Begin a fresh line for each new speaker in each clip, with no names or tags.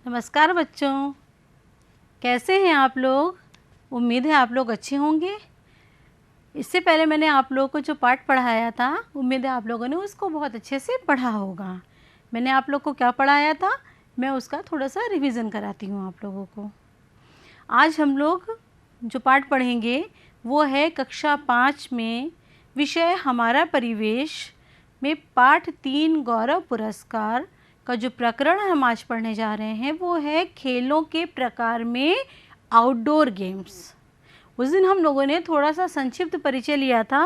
नमस्कार बच्चों, कैसे हैं आप लोग। उम्मीद है आप लोग अच्छे होंगे। इससे पहले मैंने आप लोगों को जो पाठ पढ़ाया था, उम्मीद है आप लोगों ने उसको बहुत अच्छे से पढ़ा होगा। मैंने आप लोग को क्या पढ़ाया था, मैं उसका थोड़ा सा रिवीजन कराती हूँ आप लोगों को। आज हम लोग जो पाठ पढ़ेंगे वो है कक्षा 5 में विषय हमारा परिवेश में पाठ 3 गौरव पुरस्कार का जो प्रकरण हम आज पढ़ने जा रहे हैं वो है खेलों के प्रकार में आउटडोर गेम्स। उस दिन हम लोगों ने थोड़ा सा संक्षिप्त परिचय लिया था,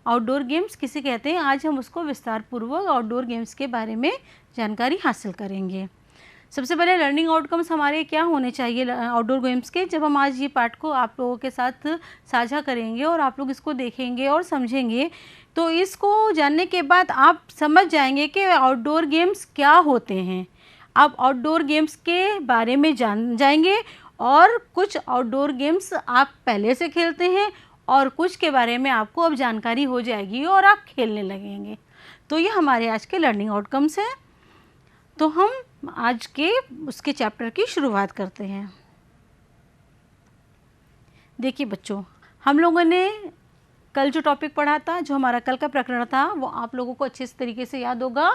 आउटडोर गेम्स किसे कहते हैं। आज हम उसको विस्तार पूर्वक आउटडोर गेम्स के बारे में जानकारी हासिल करेंगे। सबसे पहले लर्निंग आउटकम्स हमारे क्या होने चाहिए आउटडोर गेम्स के, जब हम आज ये पाठ को आप लोगों के साथ साझा करेंगे और आप लोग इसको देखेंगे और समझेंगे, तो इसको जानने के बाद आप समझ जाएंगे कि आउटडोर गेम्स क्या होते हैं। आप आउटडोर गेम्स के बारे में जान जाएंगे और कुछ आउटडोर गेम्स आप पहले से खेलते हैं और कुछ के बारे में आपको अब जानकारी हो जाएगी और आप खेलने लगेंगे। तो ये हमारे आज के लर्निंग आउटकम्स हैं। तो हम आज के उसके चैप्टर की शुरुआत करते हैं। देखिए बच्चों, हम लोगों ने कल जो टॉपिक पढ़ा था, जो हमारा कल का प्रकरण था, वो आप लोगों को अच्छे तरीके से याद होगा,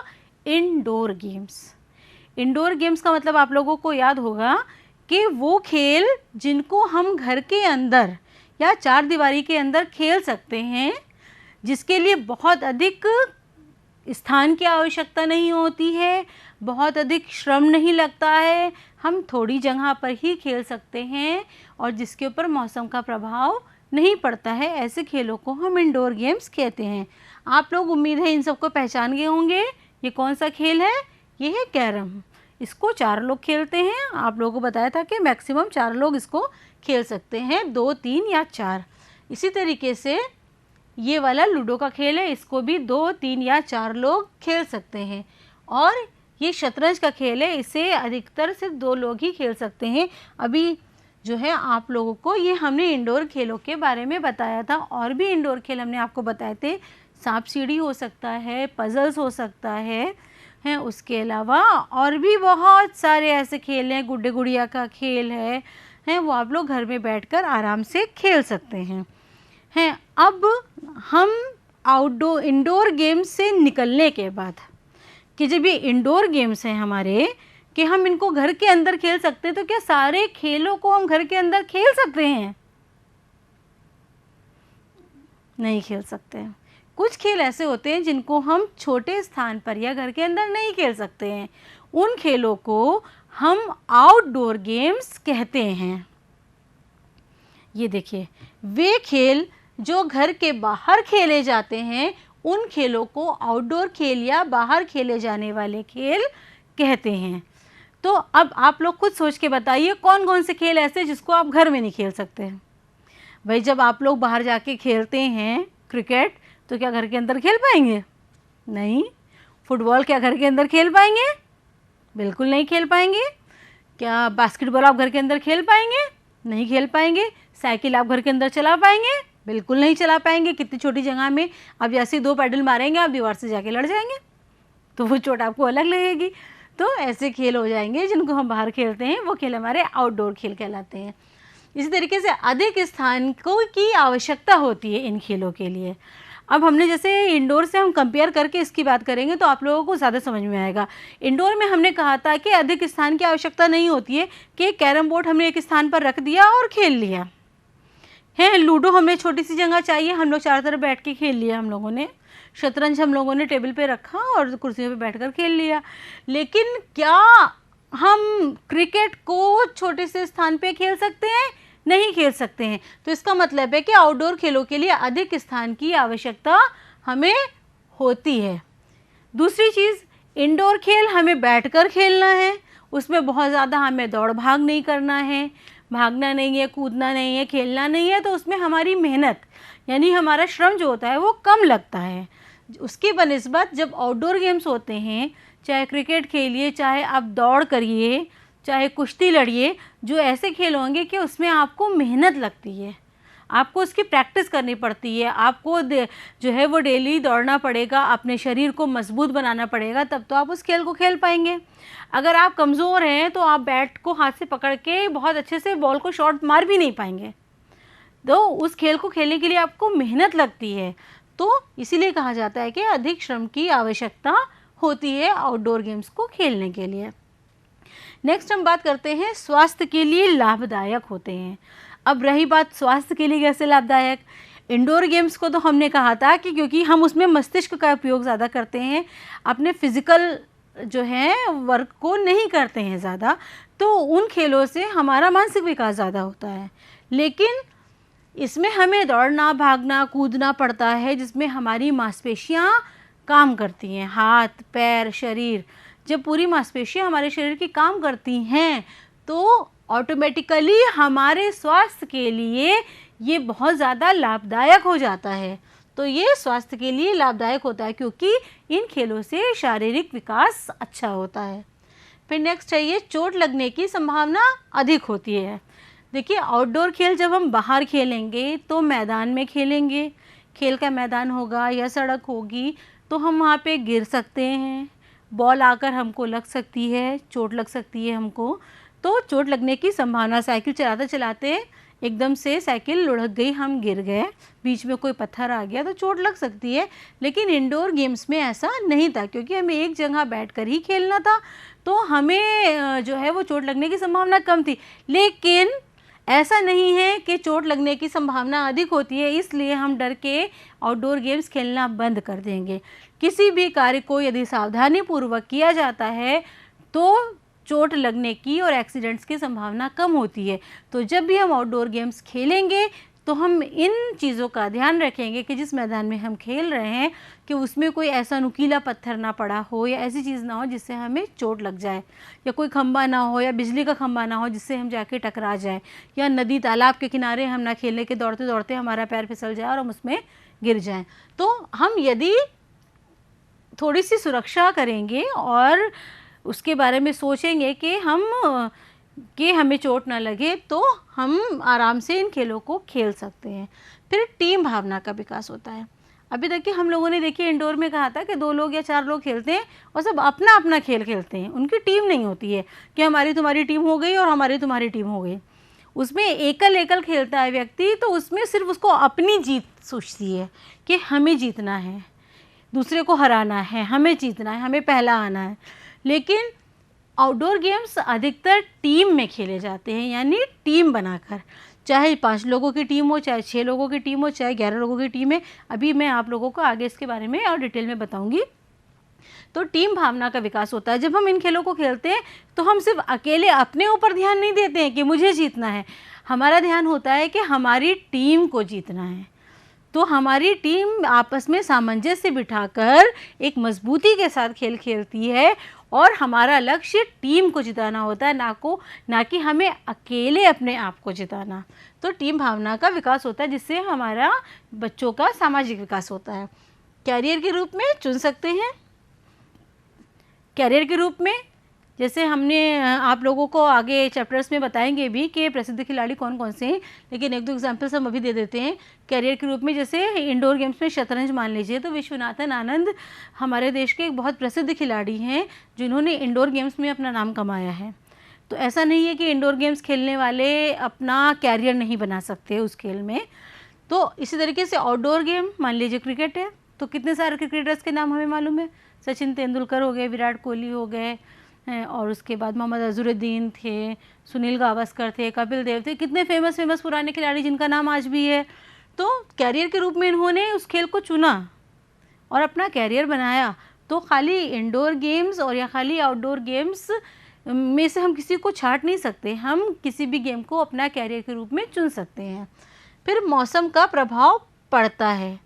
इंडोर गेम्स। इंडोर गेम्स का मतलब आप लोगों को याद होगा कि वो खेल जिनको हम घर के अंदर या चार दीवारी के अंदर खेल सकते हैं, जिसके लिए बहुत अधिक स्थान की आवश्यकता नहीं होती है, बहुत अधिक श्रम नहीं लगता है, हम थोड़ी जगह पर ही खेल सकते हैं और जिसके ऊपर मौसम का प्रभाव नहीं पड़ता है, ऐसे खेलों को हम इंडोर गेम्स कहते हैं। आप लोग उम्मीद है इन सबको पहचान गए होंगे। ये कौन सा खेल है? ये है कैरम। इसको 4 लोग खेलते हैं। आप लोगों को बताया था कि मैक्सिमम 4 लोग इसको खेल सकते हैं, 2, 3 या 4। इसी तरीके से ये वाला लूडो का खेल है, इसको भी 2, 3 या 4 लोग खेल सकते हैं। और ये शतरंज का खेल है, इसे अधिकतर सिर्फ 2 लोग ही खेल सकते हैं। अभी जो है आप लोगों को ये हमने इंडोर खेलों के बारे में बताया था। और भी इंडोर खेल हमने आपको बताए थे, सांप सीढ़ी हो सकता है, पजल्स हो सकता है, उसके अलावा और भी बहुत सारे ऐसे खेल हैं, गुड्डे गुड़िया का खेल है वो आप लोग घर में बैठकर आराम से खेल सकते हैं। अब हम आउटडोर इंडोर गेम्स से निकलने के बाद कि जब ये इंडोर गेम्स हैं हमारे कि हम इनको घर के अंदर खेल सकते हैं, तो क्या सारे खेलों को हम घर के अंदर खेल सकते हैं? नहीं खेल सकते हैं। कुछ खेल ऐसे होते हैं जिनको हम छोटे स्थान पर या घर के अंदर नहीं खेल सकते हैं। उन खेलों को हम आउटडोर गेम्स कहते हैं। ये देखिए, वे खेल जो घर के बाहर खेले जाते हैं उन खेलों को आउटडोर खेल या बाहर खेले जाने वाले खेल कहते हैं। तो अब आप लोग खुद सोच के बताइए, कौन कौन से खेल ऐसे जिसको आप घर में नहीं खेल सकते हैं? भाई, जब आप लोग बाहर जाके खेलते हैं क्रिकेट, तो क्या घर के अंदर खेल पाएंगे? नहीं। फुटबॉल क्या घर के अंदर खेल पाएंगे? बिल्कुल नहीं खेल पाएंगे। क्या बास्केटबॉल आप घर के अंदर खेल पाएंगे? नहीं खेल पाएंगे। साइकिल आप घर के अंदर चला पाएंगे? बिल्कुल नहीं चला पाएंगे। कितनी छोटी जगह में आप जैसे 2 पैडल मारेंगे, आप दीवार से जाके लड़ जाएंगे, तो वो चोट आपको अलग लगेगी। तो ऐसे खेल हो जाएंगे जिनको हम बाहर खेलते हैं, वो खेल हमारे आउटडोर खेल कहलाते हैं। इसी तरीके से अधिक स्थान की आवश्यकता होती है इन खेलों के लिए। अब हमने जैसे इंडोर से हम कंपेयर करके इसकी बात करेंगे तो आप लोगों को ज़्यादा समझ में आएगा। इंडोर में हमने कहा था कि अधिक स्थान की आवश्यकता नहीं होती है, कि कैरम बोर्ड हमने एक स्थान पर रख दिया और खेल लिया है। लूडो हमें छोटी सी जगह चाहिए, हम लोग चारों तरफ बैठ के खेल लिया हम लोगों ने। शतरंज हम लोगों ने टेबल पे रखा और कुर्सियों पे बैठकर खेल लिया। लेकिन क्या हम क्रिकेट को छोटे से स्थान पे खेल सकते हैं? नहीं खेल सकते हैं। तो इसका मतलब है कि आउटडोर खेलों के लिए अधिक स्थान की आवश्यकता हमें होती है। दूसरी चीज़, इंडोर खेल हमें बैठकर खेलना है, उसमें बहुत ज़्यादा हमें दौड़ भाग नहीं करना है, भागना नहीं है, कूदना नहीं है, खेलना नहीं है, तो उसमें हमारी मेहनत यानी हमारा श्रम जो होता है वो कम लगता है। उसकी बनिस्बत जब आउटडोर गेम्स होते हैं, चाहे क्रिकेट खेलिए, चाहे आप दौड़ करिए, चाहे कुश्ती लड़िए, जो ऐसे खेल होंगे कि उसमें आपको मेहनत लगती है, आपको उसकी प्रैक्टिस करनी पड़ती है, आपको जो है वो डेली दौड़ना पड़ेगा, अपने शरीर को मजबूत बनाना पड़ेगा, तब तो आप उस खेल को खेल पाएंगे। अगर आप कमज़ोर हैं तो आप बैट को हाथ से पकड़ के बहुत अच्छे से बॉल को शॉट मार भी नहीं पाएंगे। तो उस खेल को खेलने के लिए आपको मेहनत लगती है, तो इसीलिए कहा जाता है कि अधिक श्रम की आवश्यकता होती है आउटडोर गेम्स को खेलने के लिए। नेक्स्ट हम बात करते हैं स्वास्थ्य के लिए लाभदायक होते हैं। अब रही बात स्वास्थ्य के लिए कैसे लाभदायक, इंडोर गेम्स को तो हमने कहा था कि क्योंकि हम उसमें मस्तिष्क का उपयोग ज़्यादा करते हैं, अपने फिज़िकल जो है वर्क को नहीं करते हैं ज़्यादा, तो उन खेलों से हमारा मानसिक विकास ज़्यादा होता है। लेकिन इसमें हमें दौड़ना, भागना, कूदना पड़ता है, जिसमें हमारी मांसपेशियाँ काम करती हैं, हाथ, पैर, शरीर। जब पूरी मांसपेशियाँ हमारे शरीर की काम करती हैं तो ऑटोमेटिकली हमारे स्वास्थ्य के लिए ये बहुत ज़्यादा लाभदायक हो जाता है। तो ये स्वास्थ्य के लिए लाभदायक होता है क्योंकि इन खेलों से शारीरिक विकास अच्छा होता है। फिर नेक्स्ट है ये चोट लगने की संभावना अधिक होती है। देखिए, आउटडोर खेल जब हम बाहर खेलेंगे तो मैदान में खेलेंगे, खेल का मैदान होगा या सड़क होगी, तो हम वहाँ पे गिर सकते हैं, बॉल आकर हमको लग सकती है, चोट लग सकती है हमको। तो चोट लगने की संभावना, साइकिल चलाते चलाते एकदम से साइकिल लुढ़क गई, हम गिर गए, बीच में कोई पत्थर आ गया तो चोट लग सकती है। लेकिन इंडोर गेम्स में ऐसा नहीं था, क्योंकि हमें एक जगह बैठकर ही खेलना था, तो हमें जो है वो चोट लगने की संभावना कम थी। लेकिन ऐसा नहीं है कि चोट लगने की संभावना अधिक होती है इसलिए हम डर के आउटडोर गेम्स खेलना बंद कर देंगे। किसी भी कार्य को यदि सावधानी पूर्वक किया जाता है तो चोट लगने की और एक्सीडेंट्स की संभावना कम होती है। तो जब भी हम आउटडोर गेम्स खेलेंगे तो हम इन चीज़ों का ध्यान रखेंगे कि जिस मैदान में हम खेल रहे हैं कि उसमें कोई ऐसा नुकीला पत्थर ना पड़ा हो या ऐसी चीज़ ना हो जिससे हमें चोट लग जाए, या कोई खंबा ना हो या बिजली का खंबा ना हो जिससे हम जाके टकरा जाए, या नदी तालाब के किनारे हम ना खेलने के दौड़ते दौड़ते हमारा पैर फिसल जाए और हम उसमें गिर जाएं। तो हम यदि थोड़ी सी सुरक्षा करेंगे और उसके बारे में सोचेंगे कि हमें चोट ना लगे, तो हम आराम से इन खेलों को खेल सकते हैं। फिर टीम भावना का विकास होता है। अभी तक कि हम लोगों ने देखिए इंडोर में कहा था कि 2 लोग या 4 लोग खेलते हैं और सब अपना अपना खेल खेलते हैं, उनकी टीम नहीं होती है कि हमारी तुम्हारी टीम हो गई और हमारी तुम्हारी टीम हो गई। उसमें एकल एकल खेलता है व्यक्ति, तो उसमें सिर्फ उसको अपनी जीत सोचती है कि हमें जीतना है, दूसरे को हराना है, हमें जीतना है, हमें पहला आना है। लेकिन आउटडोर गेम्स अधिकतर टीम में खेले जाते हैं, यानी टीम बनाकर, चाहे 5 लोगों की टीम हो, चाहे 6 लोगों की टीम हो, चाहे 11 लोगों की टीम है। अभी मैं आप लोगों को आगे इसके बारे में और डिटेल में बताऊंगी। तो टीम भावना का विकास होता है। जब हम इन खेलों को खेलते हैं तो हम सिर्फ अकेले अपने ऊपर ध्यान नहीं देते हैं कि मुझे जीतना है, हमारा ध्यान होता है कि हमारी टीम को जीतना है। तो हमारी टीम आपस में सामंजस्य बिठाकर एक मजबूती के साथ खेल खेलती है और हमारा लक्ष्य टीम को जिताना होता है, ना कि हमें अकेले अपने आप को जिताना। तो टीम भावना का विकास होता है जिससे हमारा बच्चों का सामाजिक विकास होता है। कैरियर के रूप में चुन सकते हैं। कैरियर के रूप में जैसे हमने आप लोगों को आगे चैप्टर्स में बताएंगे भी कि प्रसिद्ध खिलाड़ी कौन कौन से हैं, लेकिन 1-2 एग्जाम्पल्स हम अभी दे देते हैं। कैरियर के रूप में जैसे इंडोर गेम्स में शतरंज मान लीजिए, तो विश्वनाथन आनंद हमारे देश के एक बहुत प्रसिद्ध खिलाड़ी हैं जिन्होंने इंडोर गेम्स में अपना नाम कमाया है। तो ऐसा नहीं है कि इंडोर गेम्स खेलने वाले अपना कैरियर नहीं बना सकते उस खेल में। तो इसी तरीके से आउटडोर गेम मान लीजिए क्रिकेट है, तो कितने सारे क्रिकेटर्स के नाम हमें मालूम है। सचिन तेंदुलकर हो गए, विराट कोहली हो गए, और उसके बाद मोहम्मद अजहरुद्दीन थे, सुनील गावस्कर थे, कपिल देव थे, कितने फेमस पुराने खिलाड़ी जिनका नाम आज भी है। तो कैरियर के रूप में इन्होंने उस खेल को चुना और अपना कैरियर बनाया। तो खाली इंडोर गेम्स और या खाली आउटडोर गेम्स में से हम किसी को छांट नहीं सकते, हम किसी भी गेम को अपना कैरियर के रूप में चुन सकते हैं। फिर मौसम का प्रभाव पड़ता है।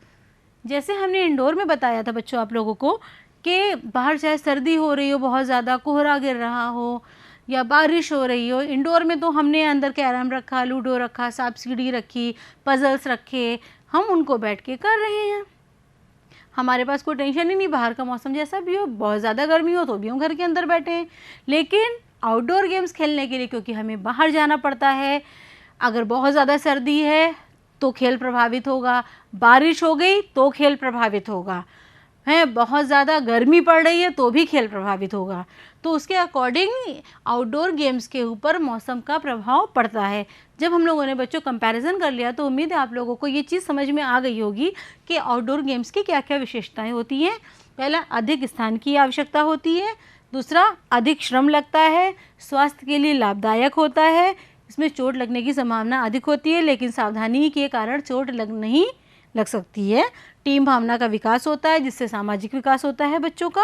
जैसे हमने इंडोर में बताया था बच्चों आप लोगों को कि बाहर चाहे सर्दी हो रही हो, बहुत ज़्यादा कोहरा गिर रहा हो या बारिश हो रही हो, इंडोर में तो हमने अंदर कैरम रखा, लूडो रखा, सांप सीढ़ी रखी, पजल्स रखे, हम उनको बैठ के कर रहे हैं। हमारे पास कोई टेंशन ही नहीं, बाहर का मौसम जैसा भी हो, बहुत ज़्यादा गर्मी हो तो भी हम घर के अंदर बैठे हैं। लेकिन आउटडोर गेम्स खेलने के लिए क्योंकि हमें बाहर जाना पड़ता है, अगर बहुत ज़्यादा सर्दी है तो खेल प्रभावित होगा, बारिश हो गई तो खेल प्रभावित होगा, है बहुत ज़्यादा गर्मी पड़ रही है तो भी खेल प्रभावित होगा। तो उसके अकॉर्डिंग आउटडोर गेम्स के ऊपर मौसम का प्रभाव पड़ता है। जब हम लोगों ने बच्चों कंपैरिजन कर लिया तो उम्मीद है आप लोगों को ये चीज़ समझ में आ गई होगी कि आउटडोर गेम्स की क्या क्या विशेषताएं होती हैं। पहला, अधिक स्थान की आवश्यकता होती है। दूसरा, अधिक श्रम लगता है, स्वास्थ्य के लिए लाभदायक होता है। इसमें चोट लगने की संभावना अधिक होती है, लेकिन सावधानी के कारण चोट नहीं लग सकती है। टीम भावना का विकास होता है, जिससे सामाजिक विकास होता है बच्चों का।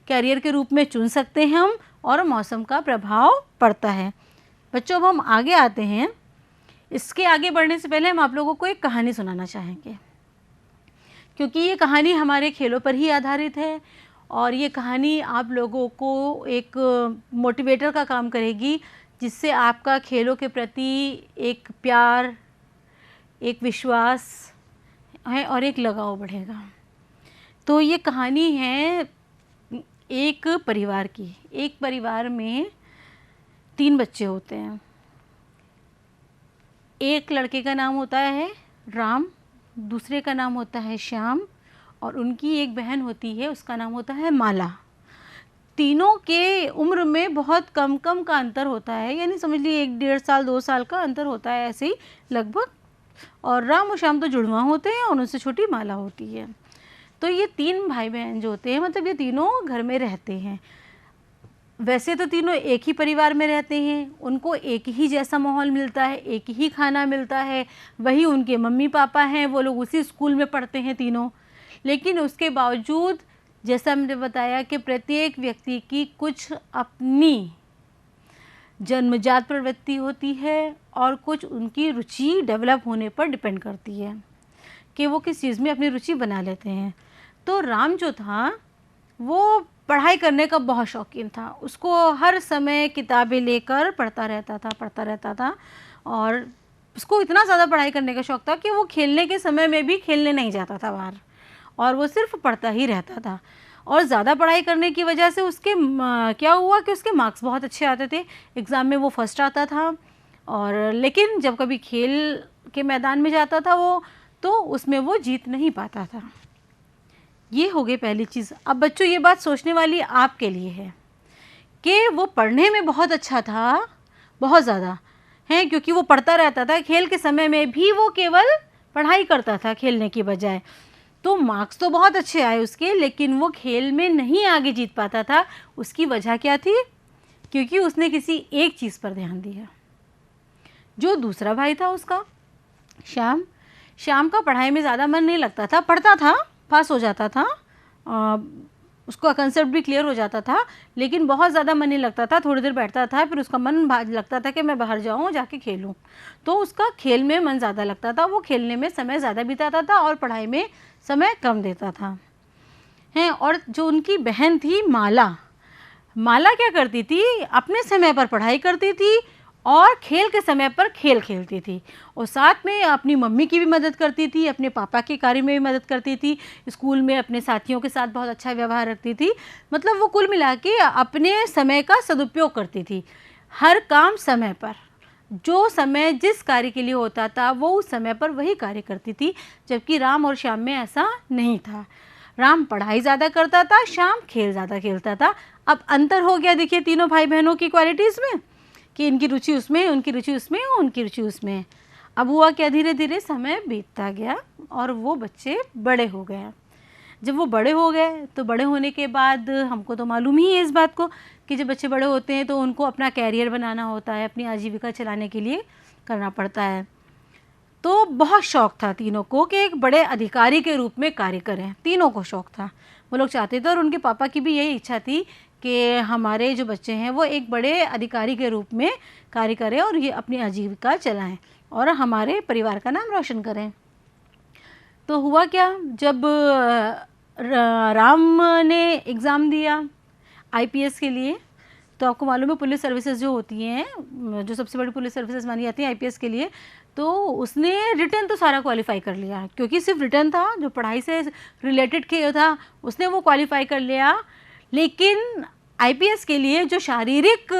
कैरियर के रूप में चुन सकते हैं हम, और मौसम का प्रभाव पड़ता है। बच्चों, अब हम आगे आते हैं। इसके आगे बढ़ने से पहले हम आप लोगों को एक कहानी सुनाना चाहेंगे, क्योंकि ये कहानी हमारे खेलों पर ही आधारित है, और ये कहानी आप लोगों को एक मोटिवेटर का काम करेगी, जिससे आपका खेलों के प्रति एक प्यार, एक विश्वास है और एक लगाव बढ़ेगा। तो ये कहानी है एक परिवार की। एक परिवार में 3 बच्चे होते हैं। एक लड़के का नाम होता है राम, दूसरे का नाम होता है श्याम, और उनकी एक बहन होती है, उसका नाम होता है माला। तीनों के उम्र में बहुत कम का अंतर होता है, यानी समझ लीजिए 1-1.5 साल 2 साल का अंतर होता है, ऐसे ही लगभग। और राम और श्याम तो जुड़वा होते हैं, और उनसे छोटी माला होती है। तो ये 3 भाई बहन जो होते हैं, मतलब ये तीनों घर में रहते हैं। वैसे तो तीनों एक ही परिवार में रहते हैं, उनको एक ही जैसा माहौल मिलता है, एक ही खाना मिलता है, वही उनके मम्मी पापा हैं, वो लोग उसी स्कूल में पढ़ते हैं तीनों। लेकिन उसके बावजूद, जैसा मैंने बताया कि प्रत्येक व्यक्ति की कुछ अपनी जन्मजात प्रवृत्ति होती है, और कुछ उनकी रुचि डेवलप होने पर डिपेंड करती है कि वो किस चीज़ में अपनी रुचि बना लेते हैं। तो राम जो था वो पढ़ाई करने का बहुत शौकीन था। उसको हर समय किताबें लेकर पढ़ता रहता था, और उसको इतना ज़्यादा पढ़ाई करने का शौक़ था कि वो खेलने के समय में भी खेलने नहीं जाता था बाहर, और वो सिर्फ पढ़ता ही रहता था। और ज़्यादा पढ़ाई करने की वजह से उसके क्या हुआ कि उसके मार्क्स बहुत अच्छे आते थे, एग्ज़ाम में वो फर्स्ट आता था। और लेकिन जब कभी खेल के मैदान में जाता था वो, तो उसमें वो जीत नहीं पाता था। ये हो गई पहली चीज़। अब बच्चों, ये बात सोचने वाली आपके लिए है कि वो पढ़ने में बहुत अच्छा था, बहुत ज़्यादा है, क्योंकि वो पढ़ता रहता था। खेल के समय में भी वो केवल पढ़ाई करता था खेलने की बजाय। तो मार्क्स तो बहुत अच्छे आए उसके, लेकिन वो खेल में नहीं आगे जीत पाता था। उसकी वजह क्या थी? क्योंकि उसने किसी एक चीज़ पर ध्यान दिया। जो दूसरा भाई था उसका, श्याम का पढ़ाई में ज़्यादा मन नहीं लगता था। पढ़ता था, पास हो जाता था, उसका कंसेप्ट भी क्लियर हो जाता था, लेकिन बहुत ज़्यादा मन नहीं लगता था। थोड़ी देर बैठता था, फिर उसका मन लगता था कि मैं बाहर जाऊँ, जाके खेलूँ। तो उसका खेल में मन ज़्यादा लगता था, वो खेलने में समय ज़्यादा बिताता था और पढ़ाई में समय कम देता था, हैं। और जो उनकी बहन थी माला क्या करती थी? अपने समय पर पढ़ाई करती थी और खेल के समय पर खेल खेलती थी, और साथ में अपनी मम्मी की भी मदद करती थी, अपने पापा के कार्य में भी मदद करती थी, स्कूल में अपने साथियों के साथ बहुत अच्छा व्यवहार रखती थी। मतलब वो कुल मिला के अपने समय का सदुपयोग करती थी। हर काम समय पर, जो समय जिस कार्य के लिए होता था वो उस समय पर वही कार्य करती थी, जबकि राम और श्याम में ऐसा नहीं था। राम पढ़ाई ज़्यादा करता था, श्याम खेल ज़्यादा खेलता था। अब अंतर हो गया, देखिए, तीनों भाई बहनों की क्वालिटीज़ में, कि इनकी रुचि उसमें, उनकी रुचि उसमें, उनकी रुचि उसमें। अब हुआ क्या, धीरे धीरे समय बीतता गया और वो बच्चे बड़े हो गए। जब वो बड़े हो गए तो बड़े होने के बाद हमको तो मालूम ही है इस बात को कि जब बच्चे बड़े होते हैं तो उनको अपना कैरियर बनाना होता है, अपनी आजीविका चलाने के लिए करना पड़ता है। तो बहुत शौक़ था तीनों को कि एक बड़े अधिकारी के रूप में कार्य करें। तीनों को शौक़ था, वो लोग चाहते थे, और उनके पापा की भी यही इच्छा थी कि हमारे जो बच्चे हैं वो एक बड़े अधिकारी के रूप में कार्य करें और ये अपनी आजीविका चलाएं और हमारे परिवार का नाम रोशन करें। तो हुआ क्या, जब राम ने एग्ज़ाम दिया आईपीएस के लिए, तो आपको मालूम है पुलिस सर्विसेज जो होती हैं, जो सबसे बड़ी पुलिस सर्विसेज मानी जाती हैं आईपीएस के लिए, तो उसने रिटन तो सारा क्वालिफाई कर लिया, क्योंकि सिर्फ रिटन था जो पढ़ाई से रिलेटेड था, उसने वो क्वालिफाई कर लिया। लेकिन आईपीएस के लिए जो शारीरिक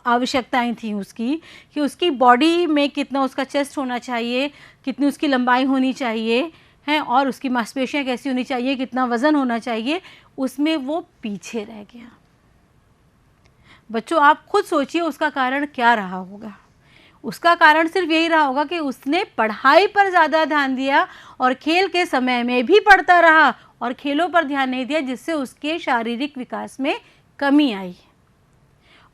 आवश्यकताएं थी उसकी, कि उसकी बॉडी में कितना उसका चेस्ट होना चाहिए, कितनी उसकी लंबाई होनी चाहिए हैं, और उसकी मांसपेशियां कैसी होनी चाहिए, कितना वज़न होना चाहिए, उसमें वो पीछे रह गया। बच्चों आप खुद सोचिए उसका कारण क्या रहा होगा। उसका कारण सिर्फ यही रहा होगा कि उसने पढ़ाई पर ज़्यादा ध्यान दिया और खेल के समय में भी पढ़ता रहा और खेलों पर ध्यान नहीं दिया, जिससे उसके शारीरिक विकास में कमी आई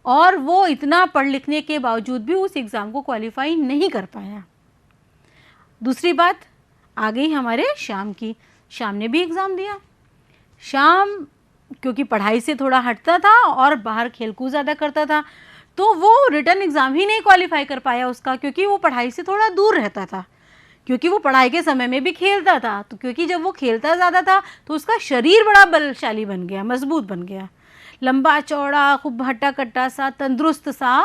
और वो इतना पढ़ लिखने के बावजूद भी उस एग्ज़ाम को क्वालिफाई नहीं कर पाया। दूसरी बात आ गई हमारे श्याम की। श्याम ने भी एग्ज़ाम दिया। श्याम क्योंकि पढ़ाई से थोड़ा हटता था और बाहर खेलकूद ज़्यादा करता था, तो वो रिटर्न एग्ज़ाम ही नहीं क्वालिफाई कर पाया उसका, क्योंकि वो पढ़ाई से थोड़ा दूर रहता था, क्योंकि वो पढ़ाई के समय में भी खेलता था। तो क्योंकि जब वो खेलता ज़्यादा था तो उसका शरीर बड़ा बलशाली बन गया, मजबूत बन गया, लंबा चौड़ा, खूब हट्टा कट्टा सा, तंदुरुस्त सा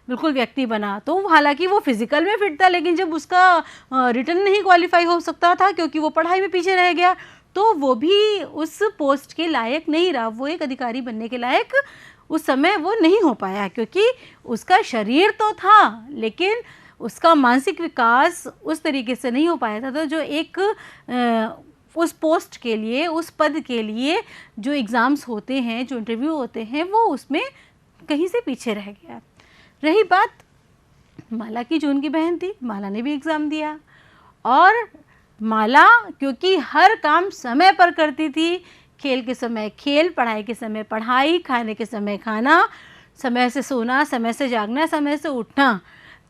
बिल्कुल व्यक्ति बना। तो हालांकि वो फिजिकल में फिट था, लेकिन जब उसका रिटर्न नहीं क्वालिफाई हो सकता था क्योंकि वो पढ़ाई में पीछे रह गया, तो वो भी उस पोस्ट के लायक नहीं रहा, वो एक अधिकारी बनने के लायक उस समय वो नहीं हो पाया, क्योंकि उसका शरीर तो था लेकिन उसका मानसिक विकास उस तरीके से नहीं हो पाया था। तो जो एक उस पोस्ट के लिए, उस पद के लिए जो एग्ज़ाम्स होते हैं, जो इंटरव्यू होते हैं, वो उसमें कहीं से पीछे रह गया। रही बात माला की, जो उनकी बहन थी, माला ने भी एग्ज़ाम दिया और माला क्योंकि हर काम समय पर करती थी, खेल के समय खेल, पढ़ाई के समय पढ़ाई, खाने के समय खाना, समय से सोना, समय से जागना, समय से उठना,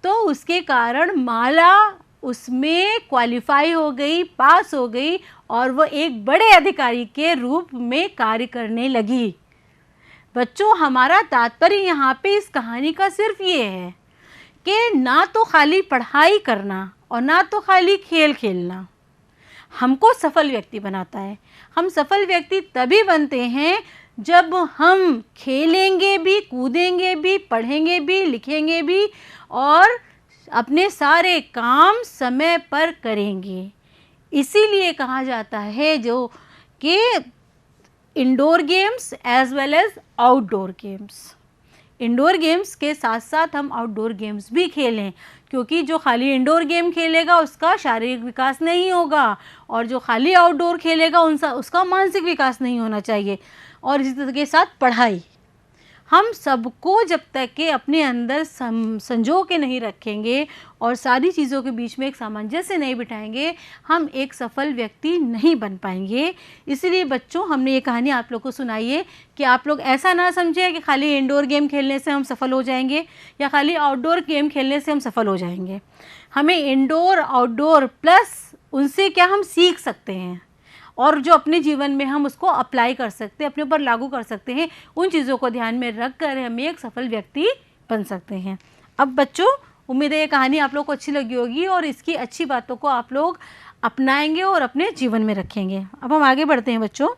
तो उसके कारण माला उसमें क्वालिफाई हो गई, पास हो गई और वो एक बड़े अधिकारी के रूप में कार्य करने लगी। बच्चों हमारा तात्पर्य यहाँ पे इस कहानी का सिर्फ ये है कि ना तो खाली पढ़ाई करना और ना तो खाली खेल खेलना हमको सफल व्यक्ति बनाता है। हम सफल व्यक्ति तभी बनते हैं जब हम खेलेंगे भी, कूदेंगे भी, पढ़ेंगे भी, लिखेंगे भी और अपने सारे काम समय पर करेंगे। इसीलिए कहा जाता है जो कि indoor games as well as outdoor games, indoor games के साथ साथ हम आउटडोर गेम्स भी खेलें, क्योंकि जो खाली इंडोर गेम खेलेगा उसका शारीरिक विकास नहीं होगा और जो खाली आउटडोर खेलेगा उसका मानसिक विकास नहीं होना चाहिए। और इसी तरह के साथ पढ़ाई, हम सबको जब तक के अपने अंदर संजो के नहीं रखेंगे और सारी चीज़ों के बीच में एक सामंजस्य नहीं बिठाएंगे, हम एक सफल व्यक्ति नहीं बन पाएंगे। इसलिए बच्चों हमने ये कहानी आप लोग को सुनाई है कि आप लोग ऐसा ना समझें कि खाली इंडोर गेम खेलने से हम सफल हो जाएंगे या खाली आउटडोर गेम खेलने से हम सफल हो जाएंगे। हमें इंडोर आउटडोर प्लस उनसे क्या हम सीख सकते हैं और जो अपने जीवन में हम उसको अप्लाई कर सकते हैं, अपने ऊपर लागू कर सकते हैं, उन चीज़ों को ध्यान में रख कर हम एक सफल व्यक्ति बन सकते हैं। अब बच्चों उम्मीद है ये कहानी आप लोग को अच्छी लगी होगी और इसकी अच्छी बातों को आप लोग अपनाएंगे और अपने जीवन में रखेंगे। अब हम आगे बढ़ते हैं बच्चों,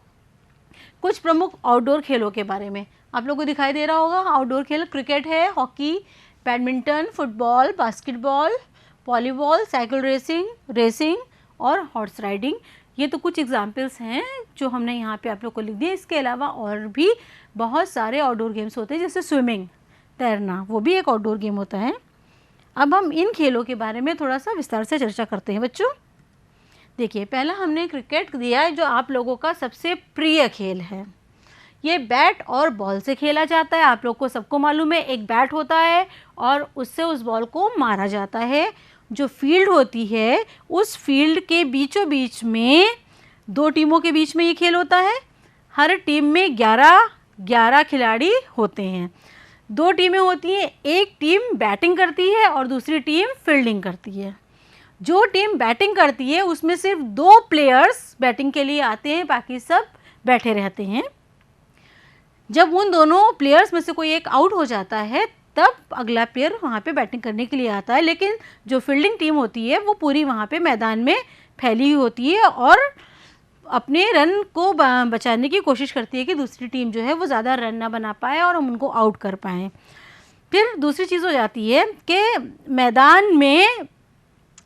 कुछ प्रमुख आउटडोर खेलों के बारे में। आप लोग को दिखाई दे रहा होगा आउटडोर खेल क्रिकेट है, hockey, badminton, football, basketball, volleyball, cycle racing और हॉर्स राइडिंग। ये तो कुछ एग्जाम्पल्स हैं जो हमने यहाँ पे आप लोग को लिख दिए। इसके अलावा और भी बहुत सारे आउटडोर गेम्स होते हैं, जैसे स्विमिंग, तैरना, वो भी एक आउटडोर गेम होता है। अब हम इन खेलों के बारे में थोड़ा सा विस्तार से चर्चा करते हैं बच्चों। देखिए पहला हमने क्रिकेट दिया है जो आप लोगों का सबसे प्रिय खेल है। ये बैट और बॉल से खेला जाता है। आप लोग को सबको मालूम है एक बैट होता है और उससे उस बॉल को मारा जाता है। जो फील्ड होती है उस फील्ड के बीचों बीच में दो टीमों के बीच में ये खेल होता है। हर टीम में 11 खिलाड़ी होते हैं। दो टीमें होती हैं, एक टीम बैटिंग करती है और दूसरी टीम फील्डिंग करती है। जो टीम बैटिंग करती है उसमें सिर्फ 2 प्लेयर्स बैटिंग के लिए आते हैं, बाकी सब बैठे रहते हैं। जब उन दोनों प्लेयर्स में से कोई एक आउट हो जाता है तब अगला प्लेयर वहाँ पे बैटिंग करने के लिए आता है, लेकिन जो फील्डिंग टीम होती है वो पूरी वहाँ पे मैदान में फैली हुई होती है और अपने रन को बचाने की कोशिश करती है कि दूसरी टीम जो है वो ज़्यादा रन ना बना पाए और हम उनको आउट कर पाएँ। फिर दूसरी चीज़ हो जाती है कि मैदान में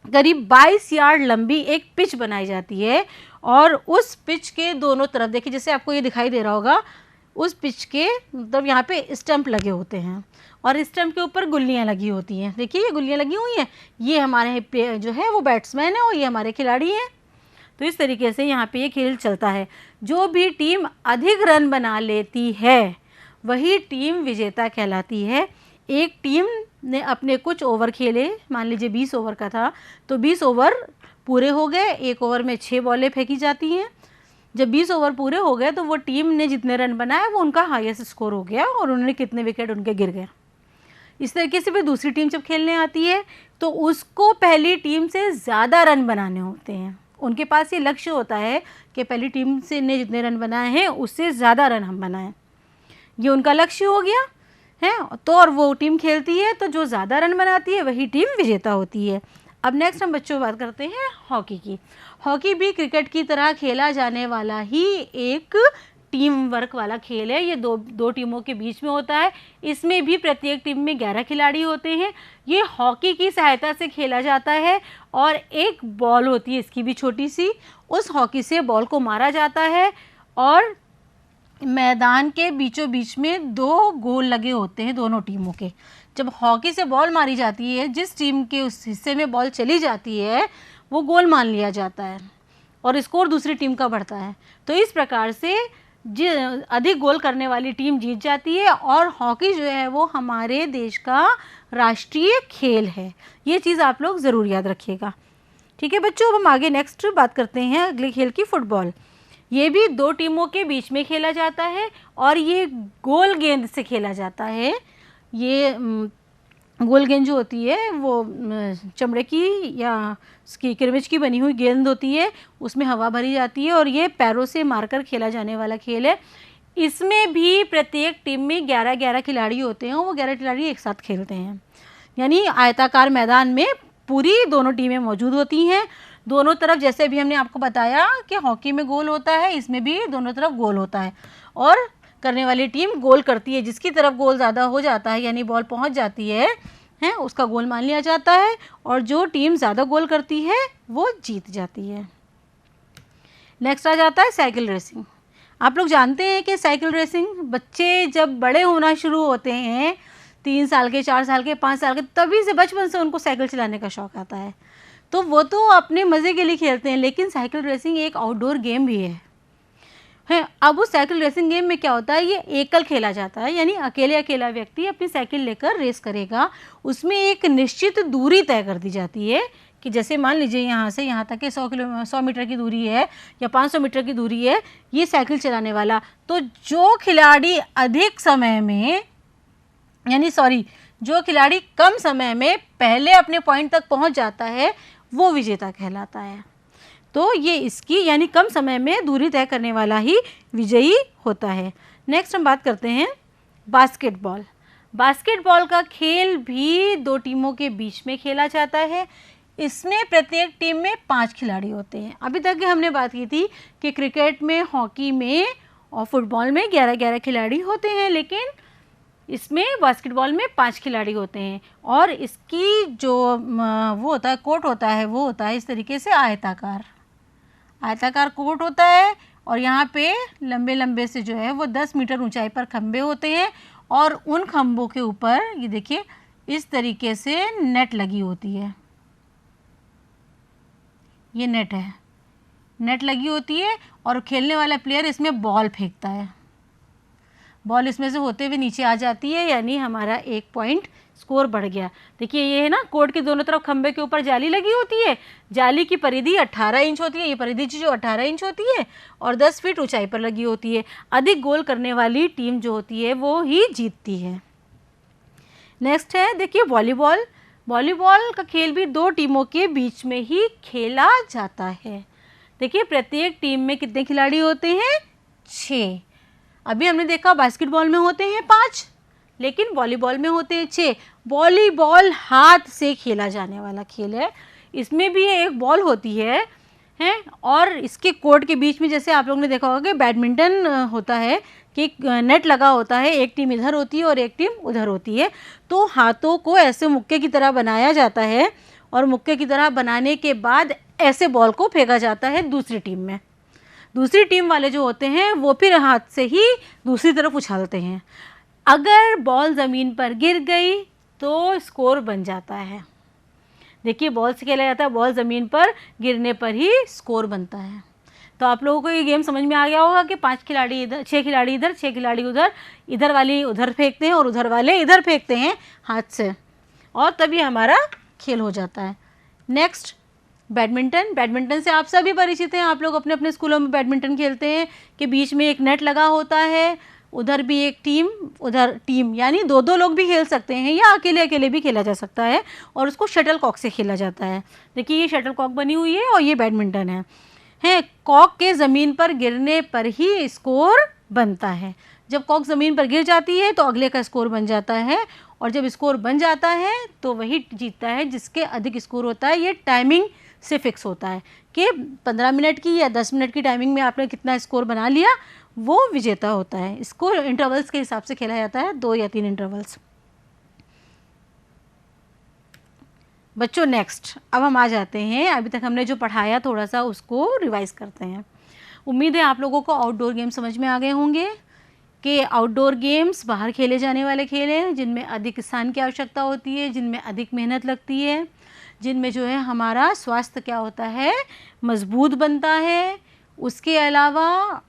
करीब 22 यार्ड लंबी एक पिच बनाई जाती है और उस पिच के दोनों तरफ देखिए, जैसे आपको ये दिखाई दे रहा होगा, उस पिच के मतलब यहाँ पे स्टंप लगे होते हैं और स्टंप के ऊपर गुल्लियाँ लगी होती हैं। देखिए ये गुल्लियाँ लगी हुई हैं, ये हमारे जो है वो बैट्समैन है और ये हमारे खिलाड़ी हैं। तो इस तरीके से यहाँ पे ये खेल चलता है। जो भी टीम अधिक रन बना लेती है वही टीम विजेता कहलाती है। एक टीम ने अपने कुछ ओवर खेले, मान लीजिए 20 ओवर का था, तो 20 ओवर पूरे हो गए, एक ओवर में 6 बॉलें फेंकी जाती हैं। जब 20 ओवर पूरे हो गए तो वो टीम ने जितने रन बनाए वो उनका हाईएस्ट स्कोर हो गया और उन्होंने कितने विकेट उनके गिर गए। इस तरीके से फिर दूसरी टीम जब खेलने आती है तो उसको पहली टीम से ज़्यादा रन बनाने होते हैं। उनके पास ये लक्ष्य होता है कि पहली टीम से ने जितने रन बनाए हैं उससे ज़्यादा रन हम बनाएं, ये उनका लक्ष्य हो गया है। तो और वो टीम खेलती है तो जो ज़्यादा रन बनाती है वही टीम विजेता होती है। अब नेक्स्ट हम बच्चों बात करते हैं हॉकी की। हॉकी भी क्रिकेट की तरह खेला जाने वाला ही एक टीम वर्क वाला खेल है। ये दो टीमों के बीच में होता है। इसमें भी प्रत्येक टीम में 11 खिलाड़ी होते हैं। ये हॉकी की सहायता से खेला जाता है और एक बॉल होती है इसकी भी छोटी सी, उस हॉकी से बॉल को मारा जाता है और मैदान के बीचों बीच में 2 गोल लगे होते हैं दोनों टीमों के। जब हॉकी से बॉल मारी जाती है, जिस टीम के उस हिस्से में बॉल चली जाती है वो गोल मान लिया जाता है और स्कोर दूसरी टीम का बढ़ता है। तो इस प्रकार से अधिक गोल करने वाली टीम जीत जाती है और हॉकी जो है वो हमारे देश का राष्ट्रीय खेल है। ये चीज़ आप लोग ज़रूर याद रखिएगा। ठीक है बच्चों, अब हम आगे नेक्स्ट बात करते हैं अगले खेल की, फुटबॉल। ये भी 2 टीमों के बीच में खेला जाता है और ये गोल गेंद से खेला जाता है। ये गोल गेंद जो होती है वो चमड़े की या उसकी किरमिच की बनी हुई गेंद होती है, उसमें हवा भरी जाती है और ये पैरों से मारकर खेला जाने वाला खेल है। इसमें भी प्रत्येक टीम में 11-11 खिलाड़ी होते हैं और वो 11 खिलाड़ी एक साथ खेलते हैं। यानी आयताकार मैदान में पूरी दोनों टीमें मौजूद होती हैं। दोनों तरफ, जैसे भी हमने आपको बताया कि हॉकी में गोल होता है, इसमें भी दोनों तरफ गोल होता है और करने वाली टीम गोल करती है। जिसकी तरफ गोल ज़्यादा हो जाता है यानी बॉल पहुंच जाती है उसका गोल मान लिया जाता है और जो टीम ज़्यादा गोल करती है वो जीत जाती है। नेक्स्ट आ जाता है साइकिल रेसिंग। आप लोग जानते हैं कि साइकिल रेसिंग बच्चे जब बड़े होना शुरू होते हैं, 3 साल के, 4 साल के, 5 साल के, तभी से बचपन से उनको साइकिल चलाने का शौक़ आता है। तो वो तो अपने मज़े के लिए खेलते हैं, लेकिन साइकिल रेसिंग एक आउटडोर गेम भी है। अब उस साइकिल रेसिंग गेम में क्या होता है, ये एकल खेला जाता है, यानी अकेला व्यक्ति अपनी साइकिल लेकर रेस करेगा। उसमें एक निश्चित दूरी तय कर दी जाती है कि जैसे मान लीजिए यहाँ से यहाँ तक के 100 मीटर की दूरी है या 500 मीटर की दूरी है, ये साइकिल चलाने वाला। तो जो खिलाड़ी अधिक समय में जो खिलाड़ी कम समय में पहले अपने पॉइंट तक पहुँच जाता है वो विजेता कहलाता है। तो ये इसकी यानी कम समय में दूरी तय करने वाला ही विजयी होता है। नेक्स्ट हम बात करते हैं बास्केटबॉल। बास्केटबॉल का खेल भी 2 टीमों के बीच में खेला जाता है। इसमें प्रत्येक टीम में 5 खिलाड़ी होते हैं। अभी तक हमने बात की थी कि क्रिकेट में, हॉकी में और फुटबॉल में 11-11 खिलाड़ी होते हैं, लेकिन इसमें बास्केटबॉल में 5 खिलाड़ी होते हैं और इसकी जो वो होता है कोर्ट होता है वो होता है इस तरीके से आयताकार कोर्ट होता है और यहाँ पे लंबे लंबे से जो है वो 10 मीटर ऊंचाई पर खंबे होते हैं और उन खंबों के ऊपर ये देखिए इस तरीके से नेट लगी होती है। ये नेट लगी होती है और खेलने वाला प्लेयर इसमें बॉल फेंकता है। बॉल इसमें से होते हुए नीचे आ जाती है, यानी हमारा 1 पॉइंट स्कोर बढ़ गया। देखिए ये है ना, कोर्ट के दोनों तरफ खंबे के ऊपर जाली लगी होती है। जाली की परिधि 18 इंच होती है, ये परिधि जो 18 इंच होती है और 10 फीट ऊंचाई पर लगी होती है। अधिक गोल करने वाली टीम जो होती है वो ही जीतती है। नेक्स्ट है देखिए वॉलीबॉल। वॉलीबॉल का खेल भी 2 टीमों के बीच में ही खेला जाता है। देखिए प्रत्येक टीम में कितने खिलाड़ी होते हैं, 6। अभी हमने देखा बास्केटबॉल में होते हैं 5, लेकिन वॉलीबॉल में होते हैं 6। वॉलीबॉल हाथ से खेला जाने वाला खेल है। इसमें भी एक बॉल होती है और इसके कोर्ट के बीच में, जैसे आप लोगों ने देखा होगा कि बैडमिंटन होता है कि नेट लगा होता है, एक टीम इधर होती है और एक टीम उधर होती है। तो हाथों को ऐसे मुक्के की तरह बनाया जाता है और मुक्के की तरह बनाने के बाद ऐसे बॉल को फेंका जाता है दूसरी दूसरी टीम वाले जो होते हैं वो फिर हाथ से ही दूसरी तरफ उछालते हैं। अगर बॉल ज़मीन पर गिर गई तो स्कोर बन जाता है। देखिए बॉल से खेला जाता है, बॉल ज़मीन पर गिरने पर ही स्कोर बनता है। तो आप लोगों को ये गेम समझ में आ गया होगा कि 5 खिलाड़ी इधर, 6 खिलाड़ी इधर, 6 खिलाड़ी उधर, इधर वाले उधर फेंकते हैं और उधर वाले इधर फेंकते हैं हाथ से, और तभी हमारा खेल हो जाता है। Next badminton. बैडमिंटन से आप सभी परिचित हैं, आप लोग अपने अपने स्कूलों में बैडमिंटन खेलते हैं कि बीच में एक नेट लगा होता है, उधर भी एक टीम, उधर टीम, यानी दो दो लोग भी खेल सकते हैं या अकेले अकेले भी खेला जा सकता है, और उसको शटल कॉक से खेला जाता है। देखिए ये शटल कॉक बनी हुई है और ये बैडमिंटन है। कॉक के ज़मीन पर गिरने पर ही स्कोर बनता है। जब कॉक ज़मीन पर गिर जाती है तो अगले का स्कोर बन जाता है, और जब स्कोर बन जाता है तो वही जीतता है जिसके अधिक स्कोर होता है। ये टाइमिंग से फिक्स होता है कि 15 मिनट की या 10 मिनट की टाइमिंग में आपने कितना स्कोर बना लिया, वो विजेता होता है। इसको इंटरवल्स के हिसाब से खेला जाता है, 2 या 3 इंटरवल्स। बच्चों नेक्स्ट अब हम आ जाते हैं, अभी तक हमने जो पढ़ाया थोड़ा सा उसको रिवाइज करते हैं। उम्मीद है आप लोगों को आउटडोर गेम समझ में आ गए होंगे कि आउटडोर गेम्स बाहर खेले जाने वाले खेल हैं जिनमें अधिक स्थान की आवश्यकता होती है, जिनमें अधिक मेहनत लगती है, जिनमें जो है हमारा स्वास्थ्य क्या होता है, मजबूत बनता है। उसके अलावा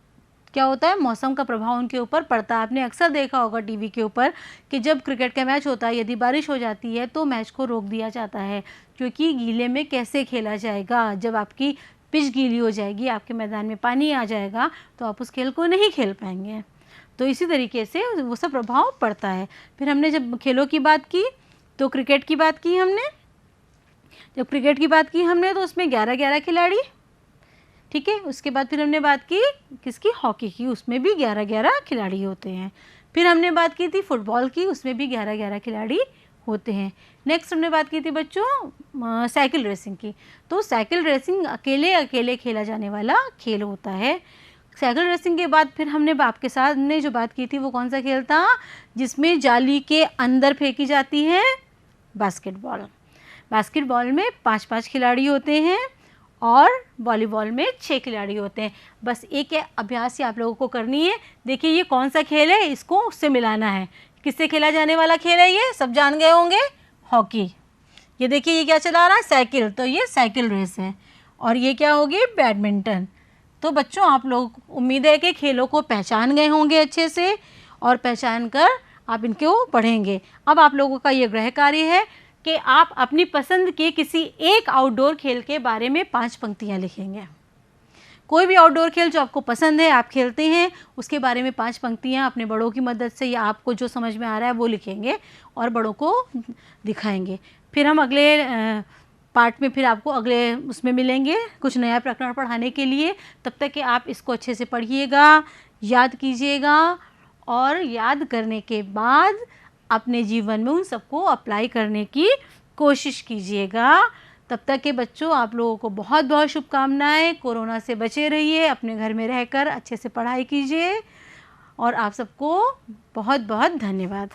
क्या होता है, मौसम का प्रभाव उनके ऊपर पड़ता है। आपने अक्सर देखा होगा टीवी के ऊपर कि जब क्रिकेट का मैच होता है यदि बारिश हो जाती है तो मैच को रोक दिया जाता है, क्योंकि गीले में कैसे खेला जाएगा। जब आपकी पिच गीली हो जाएगी, आपके मैदान में पानी आ जाएगा तो आप उस खेल को नहीं खेल पाएंगे। तो इसी तरीके से वो सब प्रभाव पड़ता है। फिर हमने जब खेलों की बात की तो क्रिकेट की बात की हमने, जब क्रिकेट की बात की हमने तो उसमें 11-11 खिलाड़ी, ठीक है। उसके बाद फिर हमने बात की किसकी, हॉकी की, उसमें भी 11-11 खिलाड़ी होते हैं। फिर हमने बात की थी फुटबॉल की, उसमें भी 11-11 खिलाड़ी होते हैं। नेक्स्ट हमने बात की थी बच्चों साइकिल रेसिंग की। तो साइकिल रेसिंग अकेले अकेले खेला जाने वाला खेल होता है। साइकिल रेसिंग के बाद फिर हमने आपके साथ ने जो बात की थी वो कौन सा खेल था, जिसमें जाली के अंदर फेंकी जाती है, बास्केटबॉल। बास्केटबॉल में 5-5 खिलाड़ी होते हैं और वॉलीबॉल में 6 खिलाड़ी होते हैं। बस एक अभ्यास ही आप लोगों को करनी है। देखिए ये कौन सा खेल है, इसको उससे मिलाना है। किससे खेला जाने वाला खेल है, ये सब जान गए होंगे, हॉकी। ये देखिए ये क्या चला रहा है, साइकिल, तो ये साइकिल रेस है। और ये क्या होगी, बैडमिंटन। तो बच्चों आप लोग उम्मीद है कि खेलों को पहचान गए होंगे अच्छे से, और पहचान कर आप इनको पढ़ेंगे। अब आप लोगों का ये गृह कार्य है कि आप अपनी पसंद के किसी एक आउटडोर खेल के बारे में 5 पंक्तियाँ लिखेंगे। कोई भी आउटडोर खेल जो आपको पसंद है, आप खेलते हैं, उसके बारे में 5 पंक्तियाँ अपने बड़ों की मदद से या आपको जो समझ में आ रहा है वो लिखेंगे और बड़ों को दिखाएंगे। फिर हम अगले पार्ट में फिर आपको अगले उसमें मिलेंगे कुछ नया प्रकरण पढ़ाने के लिए। तब तक कि आप इसको अच्छे से पढ़िएगा, याद कीजिएगा, और याद करने के बाद अपने जीवन में उन सबको अप्लाई करने की कोशिश कीजिएगा। तब तक के बच्चों आप लोगों को बहुत बहुत शुभकामनाएं। कोरोना से बचे रहिए, अपने घर में रहकर अच्छे से पढ़ाई कीजिए, और आप सबको बहुत बहुत धन्यवाद।